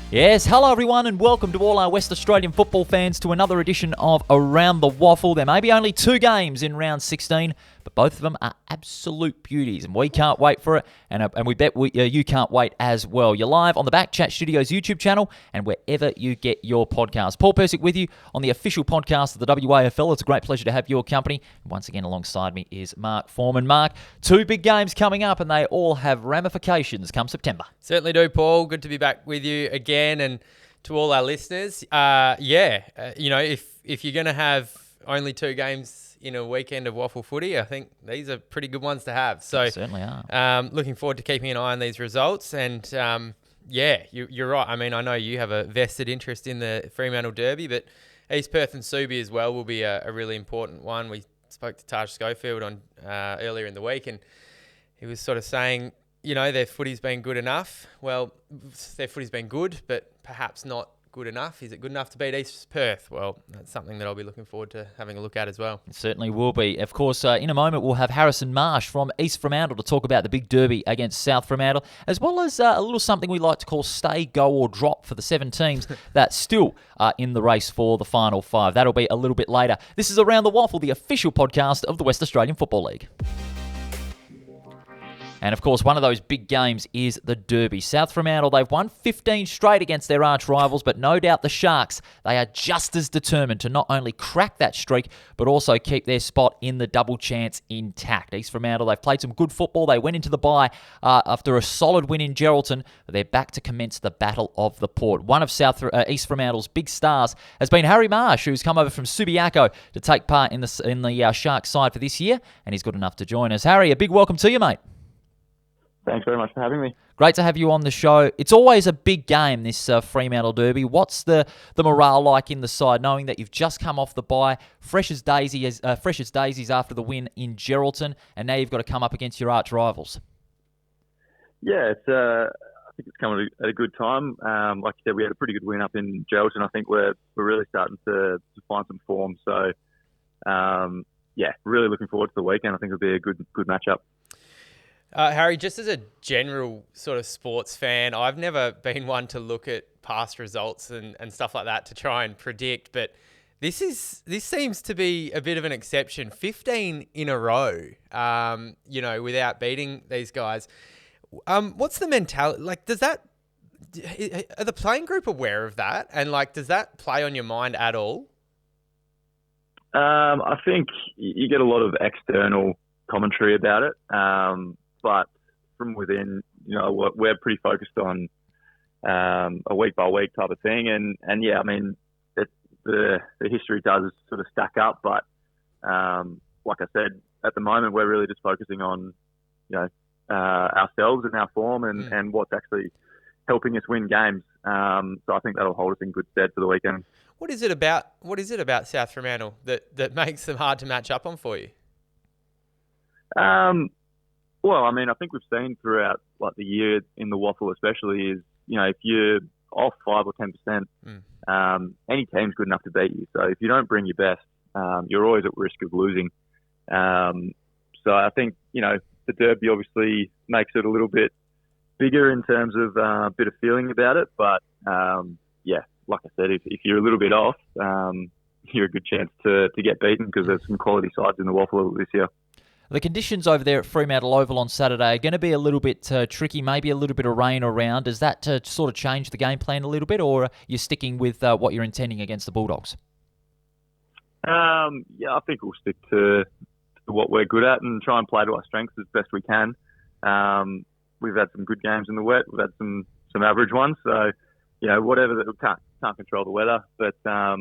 Yes, hello everyone and welcome to all our West Australian football fans to another edition of Around the WAFL. There may be only 2 games in round 16, but both of them are absolute beauties and we can't wait for it and we bet you can't wait as well. You're live on the BackChat Studios YouTube channel and wherever you get your podcast. Paul Persick with you on the official podcast of the WAFL. It's a great pleasure to have your company. And once again alongside me is Mark Foreman. Mark, 2 big games coming up and they all have ramifications come September. Certainly do, Paul. Good to be back with you again. And to all our listeners, if you're going to have only 2 games in a weekend of WAFL footy, I think these are pretty good ones to have. So They certainly are. Looking forward to keeping an eye on these results. And you're right. I mean, I know you have a vested interest in the Freo Derby, but East Perth and Subi as well will be a really important one. We spoke to Taj Schofield on earlier in the week, and he was sort of saying, their footy's been good enough. Well, their footy's been good, but perhaps not good enough. Is it good enough to beat East Perth? Well, that's something that I'll be looking forward to having a look at as well. It certainly will be. Of course, in a moment, we'll have Harrison Marsh from East Fremantle to talk about the big derby against South Fremantle, as well as a little something we like to call stay, go or drop for the 7 teams that still are in the race for the final 5. That'll be a little bit later. This is Around the WAFL, the official podcast of the West Australian Football League. And, of course, one of those big games is the Derby. South Fremantle, they've won 15 straight against their arch rivals, but no doubt the Sharks, they are just as determined to not only crack that streak, but also keep their spot in the double chance intact. East Fremantle, they've played some good football. They went into the bye after a solid win in Geraldton, but they're back to commence the Battle of the Port. One of East Fremantle's big stars has been Harry Marsh, who's come over from Subiaco to take part in the Sharks side for this year, and he's good enough to join us. Harry, a big welcome to you, mate. Thanks very much for having me. Great to have you on the show. It's always a big game, this Fremantle Derby. What's the morale like in the side, knowing that you've just come off the bye, fresh as daisies after the win in Geraldton, and now you've got to come up against your arch rivals? Yeah, I think it's coming at a good time. Like you said, we had a pretty good win up in Geraldton. I think we're really starting to find some form. So, really looking forward to the weekend. I think it'll be a good matchup. Harry, just as a general sort of sports fan, I've never been one to look at past results and stuff like that to try and predict, but this seems to be a bit of an exception. 15 in a row, without beating these guys. What's the mentality? Like, are the playing group aware of that? And does that play on your mind at all? I think you get a lot of external commentary about it. But from within, we're pretty focused on a week by week type of thing, and yeah, I mean, the history does sort of stack up, but like I said, at the moment we're really just focusing on ourselves and our form and what's actually helping us win games. So I think that'll hold us in good stead for the weekend. What is it about South Fremantle that makes them hard to match up on for you? Well, I mean, I think we've seen throughout the year in the WAFL especially is, if you're off 5 or 10%, any team's good enough to beat you. So if you don't bring your best, you're always at risk of losing. So I think, the Derby obviously makes it a little bit bigger in terms of a bit of feeling about it. But, like I said, if you're a little bit off, you're a good chance to get beaten because there's some quality sides in the WAFL this year. The conditions over there at Fremantle Oval on Saturday are going to be a little bit tricky, maybe a little bit of rain around. Does that sort of change the game plan a little bit, or are you sticking with what you're intending against the Bulldogs? I think we'll stick to what we're good at and try and play to our strengths as best we can. We've had some good games in the wet. We've had some average ones. So, whatever, that we can't control the weather. But, I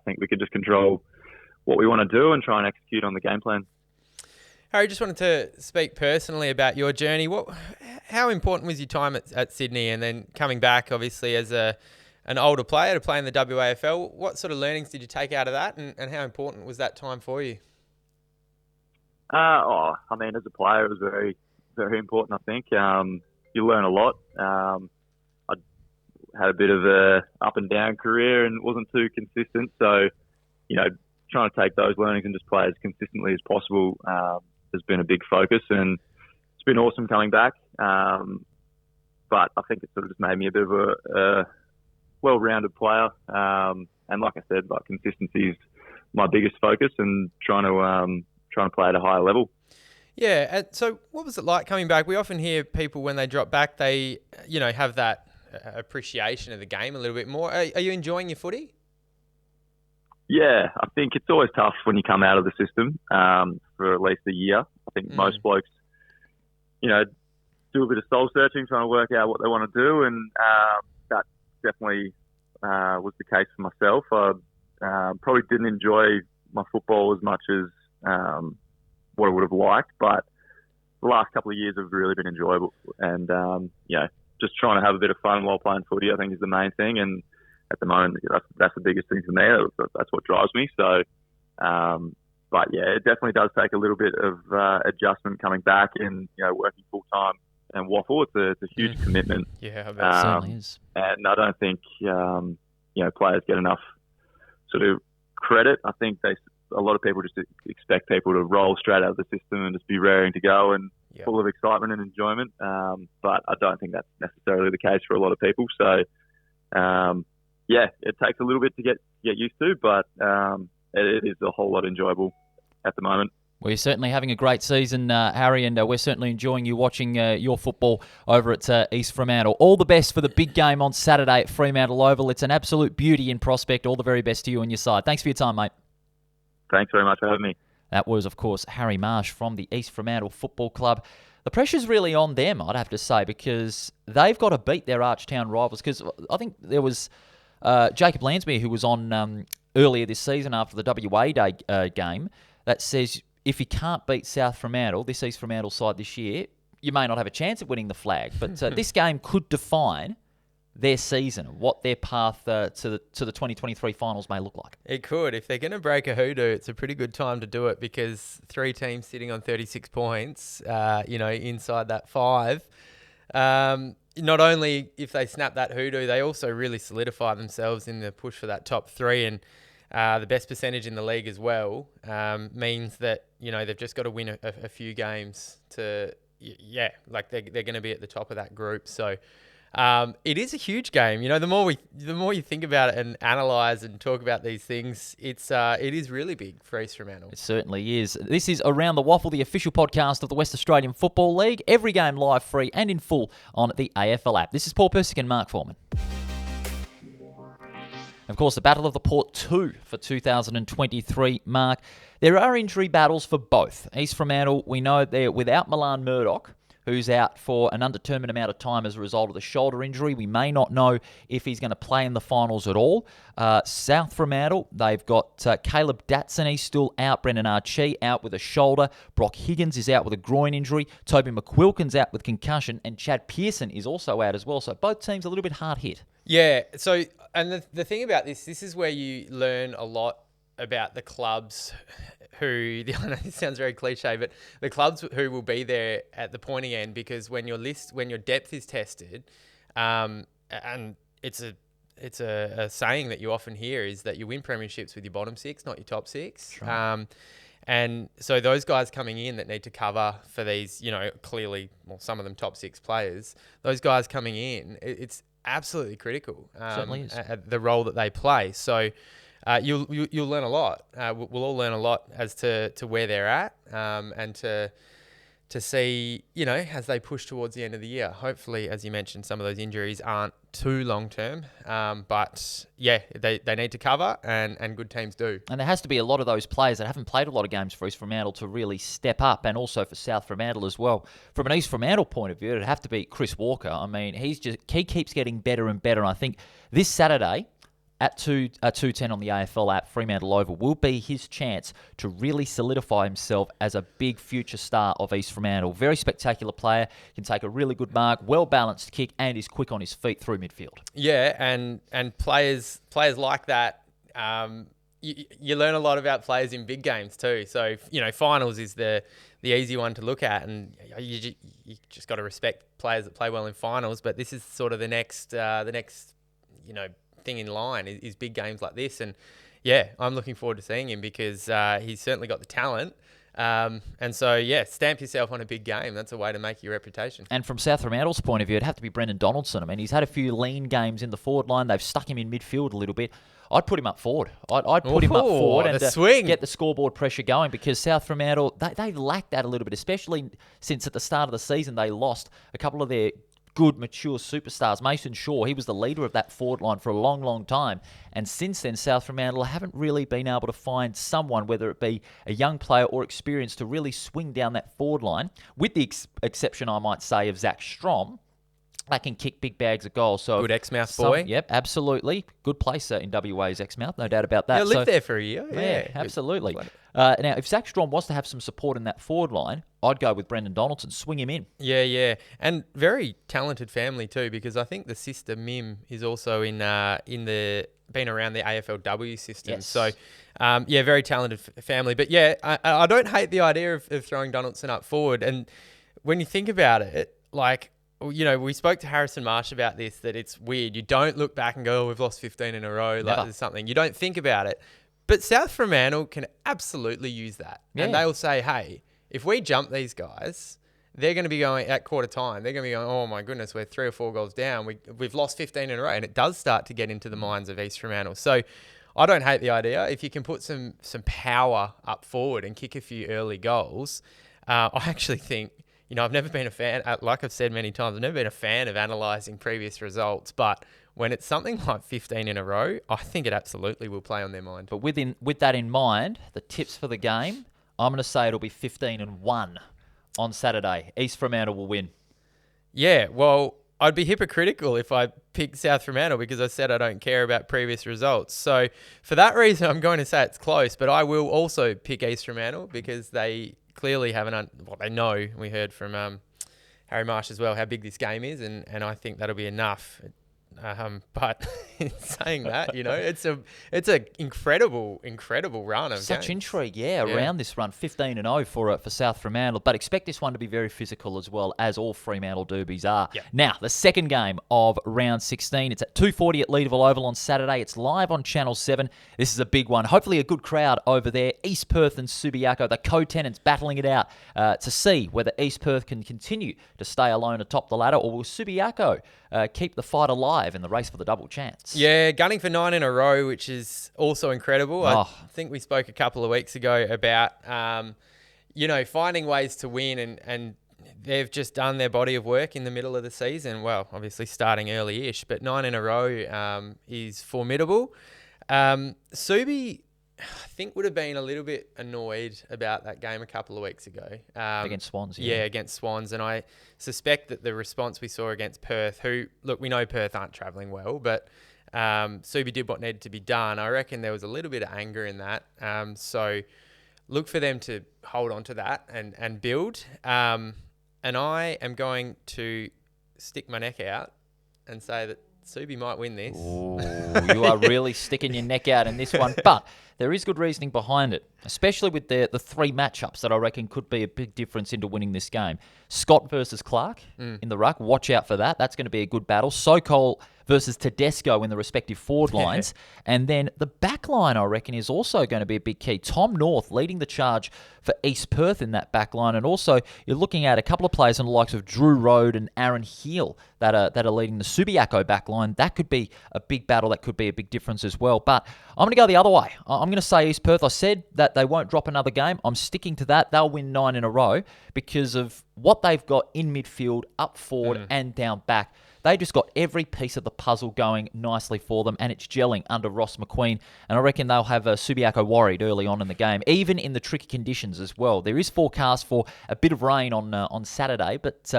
think we could just control what we want to do and try and execute on the game plan. Harry, just wanted to speak personally about your journey. How important was your time at Sydney and then coming back, obviously, as an older player to play in the WAFL? What sort of learnings did you take out of that, and how important was that time for you? I mean, as a player, it was very, very important, I think. You learn a lot. I had a bit of a up and down career and wasn't too consistent. So, trying to take those learnings and just play as consistently as possible has been a big focus, and it's been awesome coming back. But I think it sort of just made me a bit of well-rounded player. And like I said, like consistency is my biggest focus, and trying to play at a higher level. Yeah. And so what was it like coming back? We often hear people when they drop back, they, have that appreciation of the game a little bit more. Are you enjoying your footy? Yeah, I think it's always tough when you come out of the system for at least a year. I think most blokes, do a bit of soul searching, trying to work out what they want to do, and that definitely was the case for myself. I probably didn't enjoy my football as much as what I would have liked, but the last couple of years have really been enjoyable, and just trying to have a bit of fun while playing footy, I think, is the main thing. And at the moment, that's the biggest thing for me. That's what drives me. So, but yeah, it definitely does take a little bit of adjustment coming back and working full time and WAFL. It's a huge commitment. Yeah, I bet it certainly is. And I don't think players get enough sort of credit. I think a lot of people just expect people to roll straight out of the system and just be raring to go and full of excitement and enjoyment. But I don't think that's necessarily the case for a lot of people. So, it takes a little bit to get used to, but it is a whole lot enjoyable at the moment. Well, you're certainly having a great season, Harry, and we're certainly enjoying you watching your football over at East Fremantle. All the best for the big game on Saturday at Fremantle Oval. It's an absolute beauty in prospect. All the very best to you and your side. Thanks for your time, mate. Thanks very much for having me. That was, of course, Harry Marsh from the East Fremantle Football Club. The pressure's really on them, I'd have to say, because they've got to beat their Archtown rivals. Because I think there was Jacob Lansby, who was on earlier this season after the WA Day game, that says if you can't beat South Fremantle, this East Fremantle side this year, you may not have a chance at winning the flag. But this game could define their season, what their path to the 2023 finals may look like. It could. If they're going to break a hoodoo, it's a pretty good time to do it, because 3 teams sitting on 36 points, inside that 5. Not only if they snap that hoodoo, they also really solidify themselves in the push for that top 3, and the best percentage in the league as well means that they've just got to win a few games to they're going to be at the top of that group. So it is a huge game. The more you think about it and analyse and talk about these things, it is really big for East Fremantle. It certainly is. This is Around the Waffle, the official podcast of the West Australian Football League. Every game live, free and in full on the AFL app. This is Paul Persick and Mark Foreman. Of course, the Battle of the Port 2 for 2023, Mark. There are injury battles for both. East Fremantle, we know they're without Milan Murdoch, who's out for an undetermined amount of time as a result of the shoulder injury. We may not know if he's going to play in the finals at all. South Fremantle, they've got Caleb Datson, he's still out. Brendan Archie out with a shoulder. Brock Higgins is out with a groin injury. Toby McQuilkin's out with concussion. And Chad Pearson is also out as well. So both teams a little bit hard hit. Yeah, so, and the thing about this is where you learn a lot about the clubs who, I know this sounds very cliche, but the clubs who will be there at the pointy end, because when your depth is tested, and it's a saying that you often hear is that you win premierships with your bottom 6, not your top 6. Sure. And so those guys coming in that need to cover for these, clearly, some of them top 6 players, those guys coming in, it's absolutely critical. Certainly is. At the role that they play. So you'll learn a lot. We'll all learn a lot as to where they're at, and to see, as they push towards the end of the year. Hopefully, as you mentioned, some of those injuries aren't too long term. But yeah, they need to cover, and good teams do. And there has to be a lot of those players that haven't played a lot of games for East Fremantle to really step up, and also for South Fremantle as well. From an East Fremantle point of view, it'd have to be Chris Walker. I mean, he keeps getting better and better. And I think this Saturday at 2:10 on the AFL app, Fremantle Oval, will be his chance to really solidify himself as a big future star of East Fremantle. Very spectacular player, can take a really good mark, well-balanced kick, and is quick on his feet through midfield. Yeah, and players like that, you learn a lot about players in big games too. So, finals is the easy one to look at, and you just got to respect players that play well in finals. But this is sort of the next thing in line is big games like this. And yeah, I'm looking forward to seeing him, because he's certainly got the talent, And so, yeah, stamp yourself on a big game. That's a way to make your reputation. And from South Fremantle's point of view, it'd have to be Brendan Donaldson. I mean, he's had a few lean games in the forward line. They've stuck him in midfield a little bit. I'd put him up forward. I'd put him up forward and get the scoreboard pressure going, because South Fremantle, they lack that a little bit, especially since at the start of the season they lost a couple of their good, mature superstars. Mason Shaw, he was the leader of that forward line for a long, long time. And since then, South Fremantle haven't really been able to find someone, whether it be a young player or experienced, to really swing down that forward line, with the exception, I might say, of Zach Strom. That can kick big bags of goals. So good Exmouth boy. Yep, absolutely. Good place in WA's Exmouth, no doubt about that. Yeah, lived there for a year. Yeah, absolutely. Now, if Zach Strom was to have some support in that forward line, I'd go with Brendan Donaldson, swing him in. Yeah. And very talented family too, because I think the sister Mim is also been around the AFLW system. Yes. So, very talented family. But yeah, I don't hate the idea of throwing Donaldson up forward. And when you think about it, like, you know, we spoke to Harrison Marsh about this, that it's weird. You don't look back and go, oh, we've lost 15 in a row. Like, there's something. You don't think about it. But South Fremantle can absolutely use that. Yeah. And they'll say, hey, if we jump these guys, they're going to be going at quarter time. They're going to be going, oh, my goodness, we're 3 or 4 goals down. We've lost 15 in a row. And it does start to get into the minds of East Fremantle. So I don't hate the idea. If you can put some power up forward and kick a few early goals, I actually think, you know, I've never been a fan, like I've said many times, I've never been a fan of analysing previous results, but when it's something like 15 in a row, I think it absolutely will play on their mind. But with that in mind, the tips for the game, I'm going to say it'll be 15-1 on Saturday. East Fremantle will win. Yeah, well, I'd be hypocritical if I picked South Fremantle, because I said I don't care about previous results. So for that reason, I'm going to say it's close, but I will also pick East Fremantle, because they clearly haven't, they know, we heard from Harry Marsh as well, how big this game is, and I think that'll be enough. But in saying that, you know, it's a incredible run of such games. Intrigue, around this run, 15-0 for South Fremantle. But expect this one to be very physical as well, as all Fremantle derbies are. Yeah. Now, the second game of round 16, it's at 2:40 at Leederville Oval on Saturday. It's live on Channel 7. This is a big one. Hopefully a good crowd over there. East Perth and Subiaco, the co-tenants, battling it out to see whether East Perth can continue to stay alone atop the ladder, or will Subiaco keep the fight alive in the race for the double chance. Yeah, gunning for 9 in a row, which is also incredible. I think we spoke a couple of weeks ago about, finding ways to win, and they've just done their body of work in the middle of the season. Well, obviously starting early-ish, but 9 in a row is formidable. Subi, I think, would have been a little bit annoyed about that game a couple of weeks ago. Against Swans, yeah. Against Swans. And I suspect that the response we saw against Perth, who, look, we know Perth aren't travelling well, but Subi did what needed to be done. I reckon there was a little bit of anger in that. So look for them to hold on to that and build. And I am going to stick my neck out and say that Subi might win this. Ooh, you are really sticking your neck out in this one. But there is good reasoning behind it, especially with the 3 matchups that I reckon could be a big difference into winning this game. Scott versus Clark in the ruck. Watch out for that. That's going to be a good battle. Sokol versus Tedesco in the respective forward lines. And then the back line, I reckon, is also going to be a big key. Tom North leading the charge for East Perth in that back line. And also, you're looking at a couple of players on the likes of Drew Road and Aaron Heel that are leading the Subiaco back line. That could be a big battle. That could be a big difference as well. But I'm going to go the other way. I'm going to say East Perth. I said that they won't drop another game. I'm sticking to that. They'll win 9 in a row because of what they've got in midfield, up forward and down back. They just got every piece of the puzzle going nicely for them, and it's gelling under Ross McQueen. And I reckon they'll have Subiaco worried early on in the game, even in the tricky conditions as well. There is forecast for a bit of rain on Saturday, but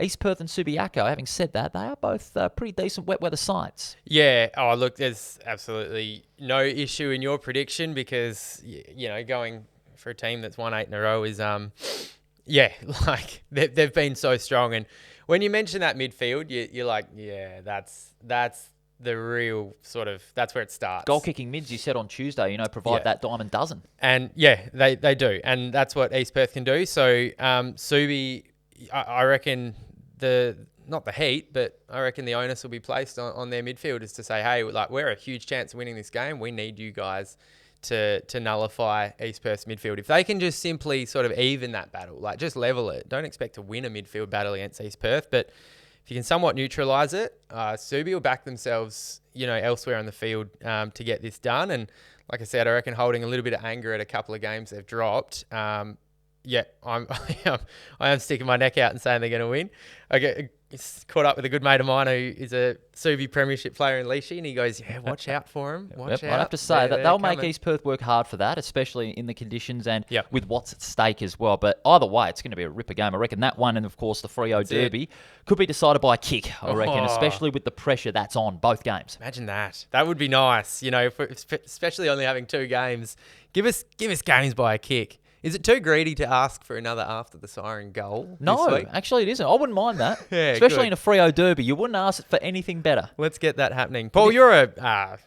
East Perth and Subiaco, having said that, they are both pretty decent wet weather sides. Yeah. Oh, look, there's absolutely no issue in your prediction, because, you know, going for a team that's won 8 in a row is, like they've been so strong. And when you mention that midfield, you're like, yeah, that's the real sort of, that's where it starts. Goal kicking mids, you said on Tuesday, provide that diamond dozen. And yeah, they do. And that's what East Perth can do. So Subi, I reckon not the heat, but I reckon the onus will be placed on their midfielders to say, hey, like, we're a huge chance of winning this game. We need you guys to nullify East Perth's midfield. If they can just simply sort of even that battle, like just level it, don't expect to win a midfield battle against East Perth, but if you can somewhat neutralise it, Subi will back themselves, elsewhere on the field to get this done. And like I said, I reckon holding a little bit of anger at a couple of games they've dropped. I am sticking my neck out and saying they're going to win. I get caught up with a good mate of mine who is a Subi Premiership player in Leashy, and he goes, watch out for him. Watch out. I have to say that they'll make coming. East Perth work hard for that, especially in the conditions and with what's at stake as well. But either way, it's going to be a ripper game. I reckon that one, and of course the Freo Derby, could be decided by a kick, I reckon, especially with the pressure that's on both games. Imagine that. That would be nice, especially only having 2 games. Give us games by a kick. Is it too greedy to ask for another after the siren goal? No, actually it isn't. I wouldn't mind that. Especially in a Freo Derby. You wouldn't ask for anything better. Let's get that happening. Paul, you're a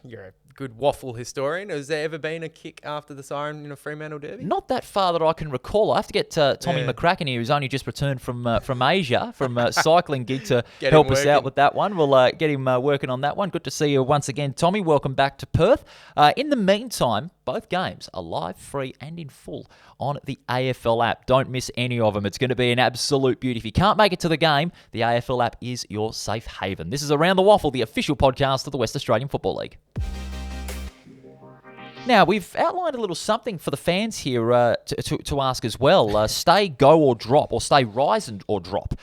good WAFL historian. Has there ever been a kick after the siren in a Fremantle Derby? Not that far that I can recall. I have to get Tommy McCracken here, who's only just returned from Asia, from a cycling gig, to help us out with that one. We'll get him working on that one. Good to see you once again, Tommy. Welcome back to Perth. In the meantime, both games are live, free and in full on the AFL app. Don't miss any of them. It's going to be an absolute beauty. If you can't make it to the game, the AFL app is your safe haven. This is Around the WAFL, the official podcast of the West Australian Football League. Now, we've outlined a little something for the fans here to ask as well. Stay, go or drop, or stay, rise or drop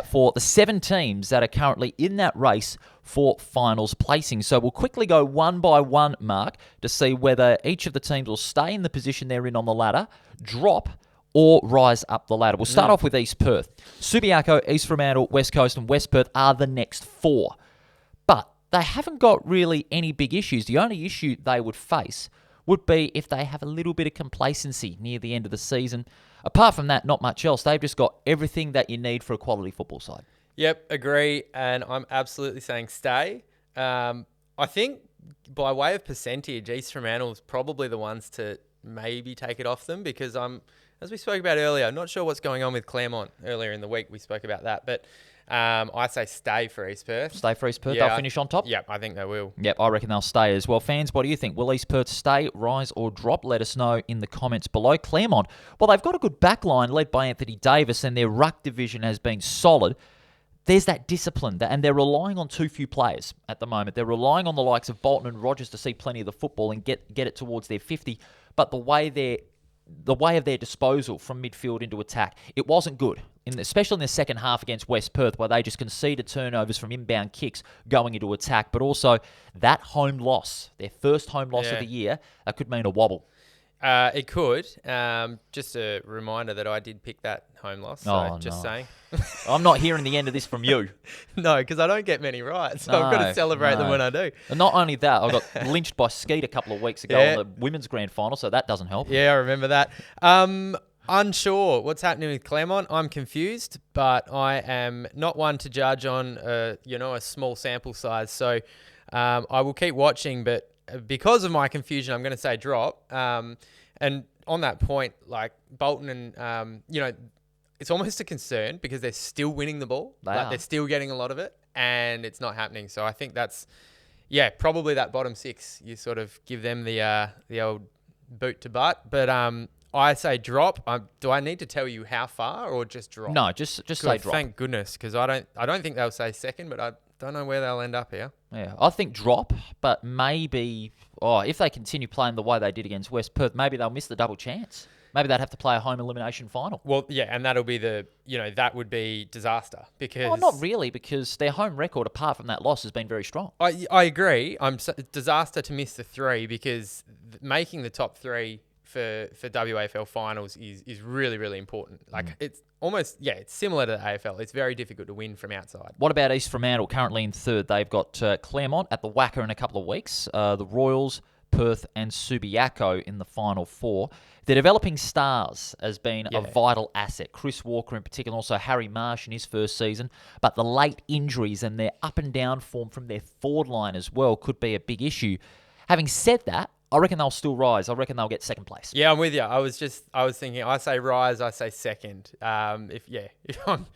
for the 7 teams that are currently in that race for finals placing. So we'll quickly go one by one, Mark, to see whether each of the teams will stay in the position they're in on the ladder, drop, or rise up the ladder. We'll start off with East Perth. Subiaco, East Fremantle, West Coast and West Perth are the next 4. But they haven't got really any big issues. The only issue they would face would be if they have a little bit of complacency near the end of the season. Apart from that, not much else. They've just got everything that you need for a quality football side. Yep, agree. And I'm absolutely saying stay. I think by way of percentage, East Fremantle is probably the ones to maybe take it off them, because as we spoke about earlier, I'm not sure what's going on with Claremont. Earlier in the week, we spoke about that. But I say stay for East Perth. Stay for East Perth. They'll finish on top? Yep, I think they will. Yep, I reckon they'll stay as well. Fans, what do you think? Will East Perth stay, rise or drop? Let us know in the comments below. Claremont, well, they've got a good backline led by Anthony Davis, and their ruck division has been solid. There's that discipline, and they're relying on too few players at the moment. They're relying on the likes of Bolton and Rogers to see plenty of the football and get it towards their 50. But the way of their disposal from midfield into attack, it wasn't good, especially in the second half against West Perth, where they just conceded turnovers from inbound kicks going into attack. But also that home loss, their first home loss of the year, that could mean a wobble. It could. Just a reminder that I did pick that home loss. So saying. I'm not hearing the end of this from you. No, because I don't get many right. So I've got to celebrate them when I do. And not only that, I got lynched by Skeet a couple of weeks ago in the women's grand final, so that doesn't help. Yeah, I remember that. Unsure what's happening with Claremont. I'm confused, but I am not one to judge on a small sample size. So I will keep watching, but because of my confusion, I'm going to say drop. And on that point, like Bolton and, it's almost a concern because they're still winning the ball. They're still getting a lot of it, and it's not happening. So I think that's, probably that bottom 6. You sort of give them the old boot to butt. But I say drop. Do I need to tell you how far or just drop? No, just say drop. Thank goodness, because I don't think they'll say second, but I don't know where they'll end up here. Yeah, I think drop, but maybe if they continue playing the way they did against West Perth, maybe they'll miss the double chance. Maybe they'd have to play a home elimination final. Well, yeah, and that'll be that would be disaster because... Oh, not really, because their home record, apart from that loss, has been very strong. I agree. Disaster to miss the 3 because making the top 3 for WAFL finals is really, really important. Like it's almost, it's similar to the AFL. It's very difficult to win from outside. What about East Fremantle currently in 3rd? They've got Claremont at the Wacker in a couple of weeks, the Royals, Perth and Subiaco in the final 4. The developing stars has been a vital asset. Chris Walker in particular, also Harry Marsh in his first season. But the late injuries and their up and down form from their forward line as well could be a big issue. Having said that, I reckon they'll still rise. I reckon they'll get 2nd place. Yeah, I'm with you. I was thinking, I say rise, I say second. If I'm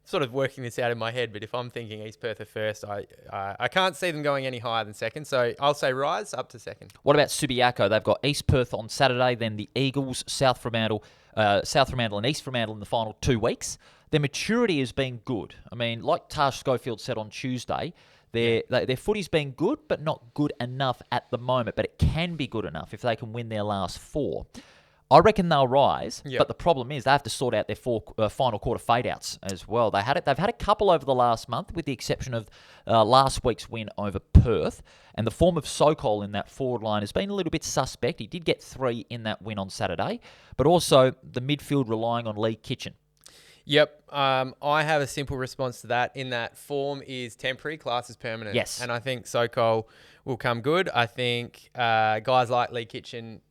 sort of working this out in my head, but if I'm thinking East Perth are first, I can't see them going any higher than second. So I'll say Rise up to second. What about Subiaco? They've got East Perth on Saturday, then the Eagles, South Fremantle and East Fremantle in the final 2 weeks. Their maturity has been good. I mean, like Tash Schofield said on Tuesday, their footy's been good, but not good enough at the moment. But it can be good enough if they can win their last 4. I reckon they'll rise, but the problem is they have to sort out their 4 final quarter fade-outs as well. They've had a couple over the last month, with the exception of last week's win over Perth. And the form of Sokol in that forward line has been a little bit suspect. He did get 3 in that win on Saturday, but also the midfield relying on Lee Kitchen. Yep. I have a simple response to that, in that form is temporary, class is permanent. Yes. And I think Sokol will come good. I think guys like Lee Kitchen,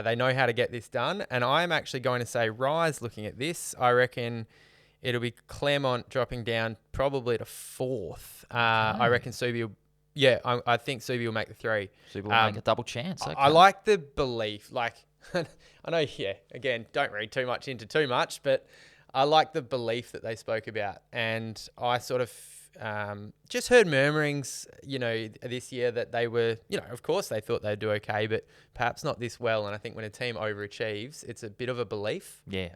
they know how to get this done. And I'm actually going to say Rise looking at this. I reckon it'll be Claremont dropping down probably to 4th. I reckon Subi will... Yeah, I think Subi will make the 3. Subi will make a double chance. Okay. I like the belief. Like, I know, again, don't read too much into too much, but I like the belief that they spoke about. And I sort of just heard murmurings, this year that they were, of course they thought they'd do okay, but perhaps not this well. And I think when a team overachieves, it's a bit of a belief. Yeah.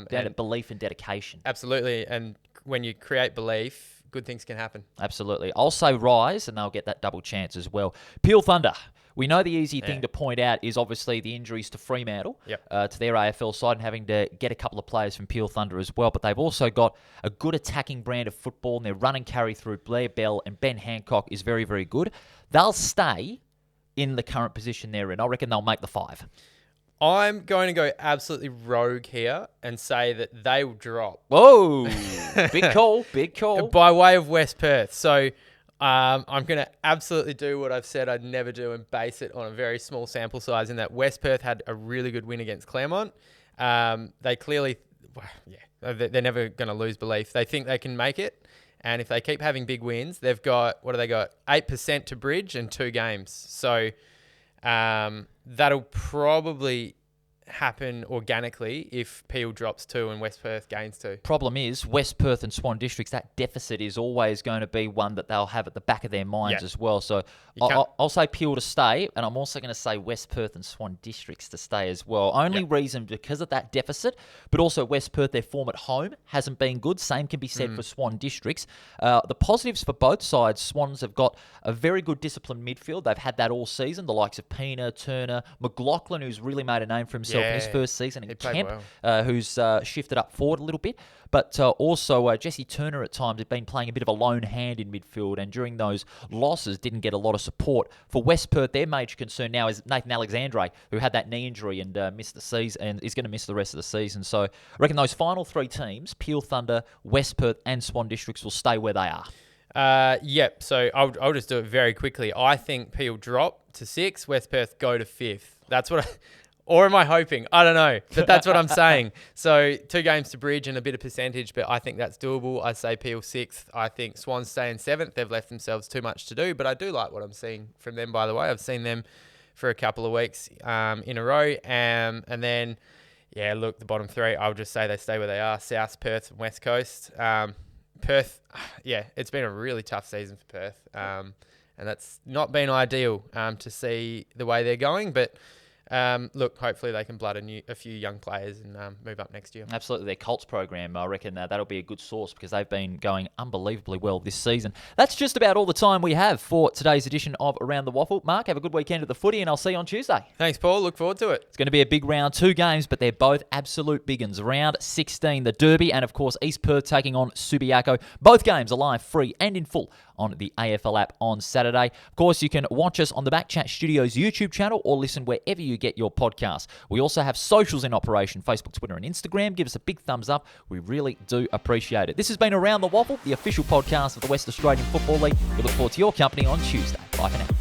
Down to belief and dedication. Absolutely. And when you create belief, good things can happen. Absolutely. I'll say Rise, and they'll get that double chance as well. Peel Thunder. We know the easy thing to point out is obviously the injuries to Fremantle, to their AFL side, and having to get a couple of players from Peel Thunder as well. But they've also got a good attacking brand of football, and their run and carry through Blair Bell and Ben Hancock is very, very good. They'll stay in the current position they're in. I reckon they'll make the 5. I'm going to go absolutely rogue here and say that they will drop. Whoa! Big call, big call. By way of West Perth. So... I'm going to absolutely do what I've said I'd never do and base it on a very small sample size, in that West Perth had a really good win against Claremont. They clearly, they're never going to lose belief. They think they can make it. And if they keep having big wins, they've got, 8% to bridge and 2 games. So that'll probably happen organically if Peel drops 2 and West Perth gains 2. Problem is, West Perth and Swan Districts, that deficit is always going to be one that they'll have at the back of their minds as well. So I'll say Peel to stay, and I'm also going to say West Perth and Swan Districts to stay as well. Only reason because of that deficit, but also West Perth, their form at home hasn't been good. Same can be said for Swan Districts. The positives for both sides, Swans have got a very good disciplined midfield. They've had that all season. The likes of Pina, Turner, McLaughlin, who's really made a name for himself in his first season, and Kemp, who's shifted up forward a little bit. But also Jesse Turner at times had been playing a bit of a lone hand in midfield, and during those losses didn't get a lot of support. For West Perth, their major concern now is Nathan Alexandre, who had that knee injury and missed the season and is going to miss the rest of the season. So I reckon those final 3 teams, Peel Thunder, West Perth and Swan Districts, will stay where they are. Yep. So I'll just do it very quickly. I think Peel drop to 6, West Perth go to 5th. That's what or am I hoping? I don't know, but that's what I'm saying. So 2 games to bridge and a bit of percentage, but I think that's doable. I say Peel 6th. I think Swans stay in 7th. They've left themselves too much to do, but I do like what I'm seeing from them, by the way. I've seen them for a couple of weeks in a row. And then, look, the bottom 3, I'll just say they stay where they are. South, Perth and West Coast. Perth, it's been a really tough season for Perth. And that's not been ideal to see the way they're going, but... look, hopefully they can blood a few young players and move up next year. Absolutely. Their Colts program, I reckon that'll be a good source because they've been going unbelievably well this season. That's just about all the time we have for today's edition of Around the Waffle. Mark, have a good weekend at the footy, and I'll see you on Tuesday. Thanks, Paul. Look forward to it. It's going to be a big round, 2 games, but they're both absolute big uns. Round 16, the Derby, and of course East Perth taking on Subiaco. Both games are live, free and in full on the AFL app on Saturday. Of course, you can watch us on the BackChat Studios YouTube channel or listen wherever you get your podcasts. We also have socials in operation, Facebook, Twitter and Instagram. Give us a big thumbs up. We really do appreciate it. This has been Around the Waffle, the official podcast of the West Australian Football League. We look forward to your company on Tuesday. Bye for now.